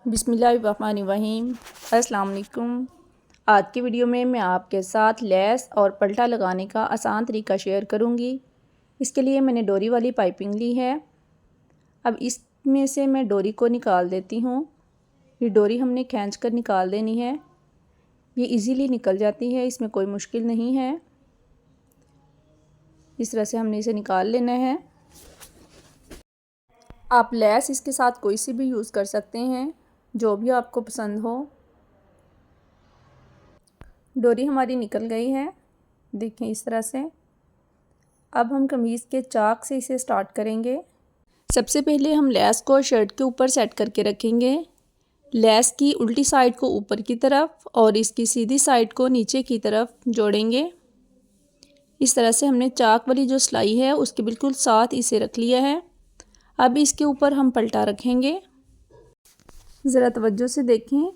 बिस्मिल्लाहिर्रहमानिर्रहीम। अस्सलाम वालेकुम। आज की वीडियो में मैं आपके साथ लेस और पल्टा लगाने का आसान तरीका शेयर करूंगी। इसके लिए मैंने डोरी वाली पाइपिंग ली है। अब इसमें से मैं डोरी को निकाल देती हूँ। ये डोरी हमने खींच कर निकाल देनी है। ये इजीली निकल जाती है, इसमें कोई मुश्किल नहीं है। इस तरह से हमने इसे निकाल लेना है। आप लेस इसके साथ कोई सी भी यूज़ कर सकते हैं, जो भी आपको पसंद हो। डोरी हमारी निकल गई है, देखें इस तरह से। अब हम कमीज़ के चाक से इसे स्टार्ट करेंगे। सबसे पहले हम लेस को शर्ट के ऊपर सेट करके रखेंगे। लेस की उल्टी साइड को ऊपर की तरफ और इसकी सीधी साइड को नीचे की तरफ जोड़ेंगे। इस तरह से हमने चाक वाली जो सिलाई है उसके बिल्कुल साथ इसे रख लिया है। अब इसके ऊपर हम पलटा रखेंगे। ज़रा तवज्जो से देखें,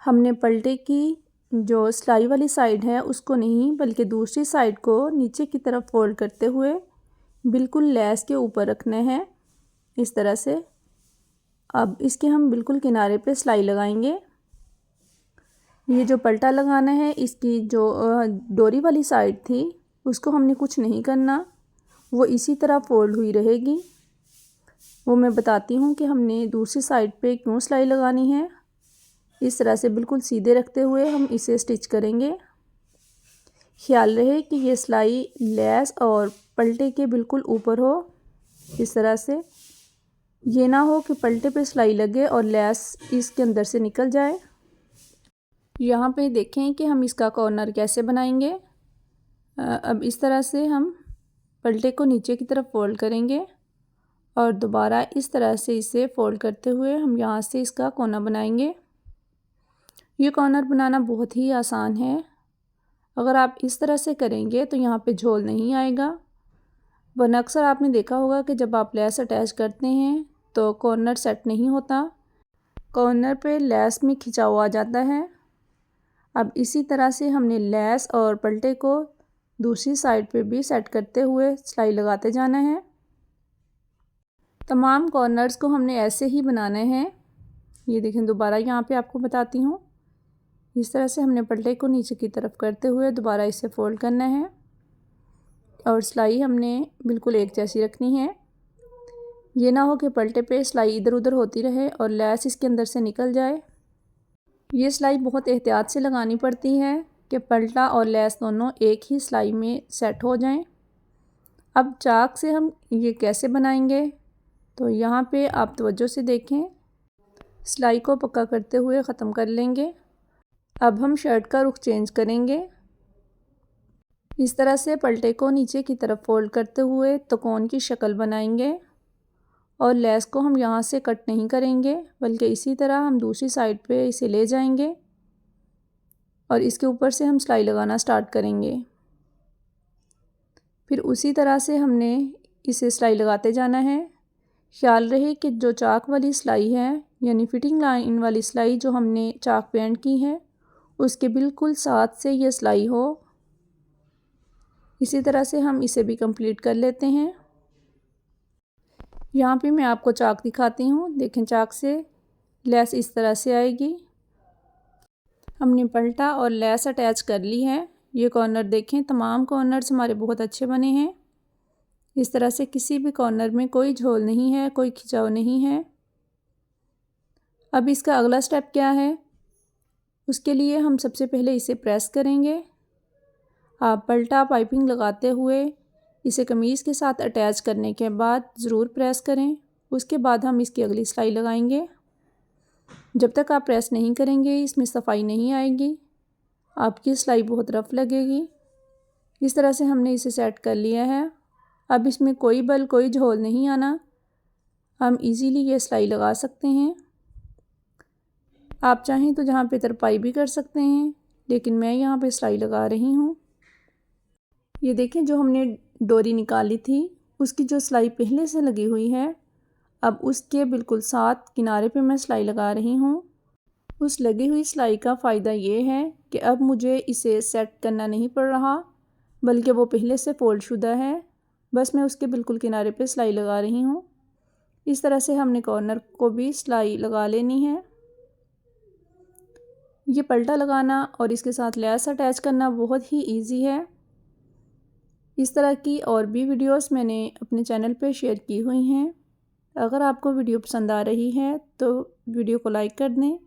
हमने पलटे की जो सिलाई वाली साइड है उसको नहीं बल्कि दूसरी साइड को नीचे की तरफ फोल्ड करते हुए बिल्कुल लेस के ऊपर रखना है, इस तरह से। अब इसके हम बिल्कुल किनारे पे सिलाई लगाएंगे। ये जो पलटा लगाना है, इसकी जो डोरी वाली साइड थी उसको हमने कुछ नहीं करना, वो इसी तरह फोल्ड हुई रहेगी। वो मैं बताती हूँ कि हमने दूसरी साइड पे क्यों सिलाई लगानी है। इस तरह से बिल्कुल सीधे रखते हुए हम इसे स्टिच करेंगे। ख्याल रहे कि ये सिलाई लेस और पलटे के बिल्कुल ऊपर हो, इस तरह से। ये ना हो कि पलटे पे सिलाई लगे और लेस इसके अंदर से निकल जाए। यहाँ पे देखें कि हम इसका कॉर्नर कैसे बनाएंगे। अब इस तरह से हम पलटे को नीचे की तरफ फोल्ड करेंगे और दोबारा इस तरह से इसे फोल्ड करते हुए हम यहाँ से इसका कोना बनाएंगे। ये कॉर्नर बनाना बहुत ही आसान है। अगर आप इस तरह से करेंगे तो यहाँ पे झोल नहीं आएगा, वरना अक्सर आपने देखा होगा कि जब आप लेस अटैच करते हैं तो कॉर्नर सेट नहीं होता, कॉर्नर पे लेस में खिंचाव आ जाता है। अब इसी तरह से हमने लेस और पलटे को दूसरी साइड पे भी सेट करते हुए सिलाई लगाते जाना है। तमाम कॉर्नर्स को हमने ऐसे ही बनाना है। ये देखें, दोबारा यहाँ पे आपको बताती हूँ। इस तरह से हमने पलटे को नीचे की तरफ करते हुए दोबारा इसे फोल्ड करना है और सिलाई हमने बिल्कुल एक जैसी रखनी है। ये ना हो कि पलटे पे सिलाई इधर उधर होती रहे और लेस इसके अंदर से निकल जाए। ये सिलाई बहुत एहतियात से लगानी पड़ती है कि पलटा और लेस दोनों एक ही सिलाई में सेट हो जाएं। अब चाक से हम ये कैसे बनाएंगे, तो यहाँ पे आप तवज्जो से देखें। सिलाई को पक्का करते हुए ख़त्म कर लेंगे। अब हम शर्ट का रुख चेंज करेंगे। इस तरह से पलटे को नीचे की तरफ फोल्ड करते हुए त्रिकोण की शक्ल बनाएंगे और लेस को हम यहाँ से कट नहीं करेंगे, बल्कि इसी तरह हम दूसरी साइड पे इसे ले जाएंगे और इसके ऊपर से हम सिलाई लगाना स्टार्ट करेंगे। फिर उसी तरह से हमने इसे सिलाई लगाते जाना है। ख्याल रहे कि जो चाक वाली सिलाई है, यानी फिटिंग लाइन वाली सिलाई जो हमने चाक पे एंड की है, उसके बिल्कुल साथ से ये सिलाई हो। इसी तरह से हम इसे भी कंप्लीट कर लेते हैं। यहाँ पे मैं आपको चाक दिखाती हूँ। देखें, चाक से लेस इस तरह से आएगी। हमने पलटा और लेस अटैच कर ली है। ये कॉर्नर देखें, तमाम कॉर्नर्स हमारे बहुत अच्छे बने हैं। इस तरह से किसी भी कॉर्नर में कोई झोल नहीं है, कोई खिंचाव नहीं है। अब इसका अगला स्टेप क्या है, उसके लिए हम सबसे पहले इसे प्रेस करेंगे। आप पलटा पाइपिंग लगाते हुए इसे कमीज़ के साथ अटैच करने के बाद ज़रूर प्रेस करें। उसके बाद हम इसकी अगली सिलाई लगाएंगे। जब तक आप प्रेस नहीं करेंगे इसमें सफाई नहीं आएगी, आपकी सिलाई बहुत रफ़ लगेगी। इस तरह से हमने इसे सेट कर लिया है। अब इसमें कोई बल, कोई झोल नहीं आना। हम इजीली ये सिलाई लगा सकते हैं। आप चाहें तो जहाँ पे तरपाई भी कर सकते हैं, लेकिन मैं यहाँ पे सिलाई लगा रही हूँ। ये देखें, जो हमने डोरी निकाली थी उसकी जो सिलाई पहले से लगी हुई है, अब उसके बिल्कुल साथ किनारे पे मैं सिलाई लगा रही हूँ। उस लगी हुई सिलाई का फ़ायदा ये है कि अब मुझे इसे सेट करना नहीं पड़ रहा, बल्कि वो पहले से फोल्ड शुदा है। बस मैं उसके बिल्कुल किनारे पे सिलाई लगा रही हूँ। इस तरह से हमने कॉर्नर को भी सिलाई लगा लेनी है। ये पलटा लगाना और इसके साथ लैस अटैच करना बहुत ही इजी है। इस तरह की और भी वीडियोस मैंने अपने चैनल पे शेयर की हुई हैं। अगर आपको वीडियो पसंद आ रही है तो वीडियो को लाइक कर दें।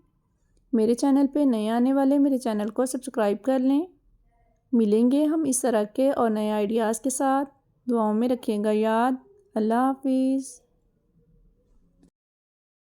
मेरे चैनल पे नए आने वाले मेरे चैनल को सब्सक्राइब कर लें। मिलेंगे हम इस तरह के और नए आइडियाज़ के साथ। दुआओं में रखिएगा याद। अल्लाह हाफिज़।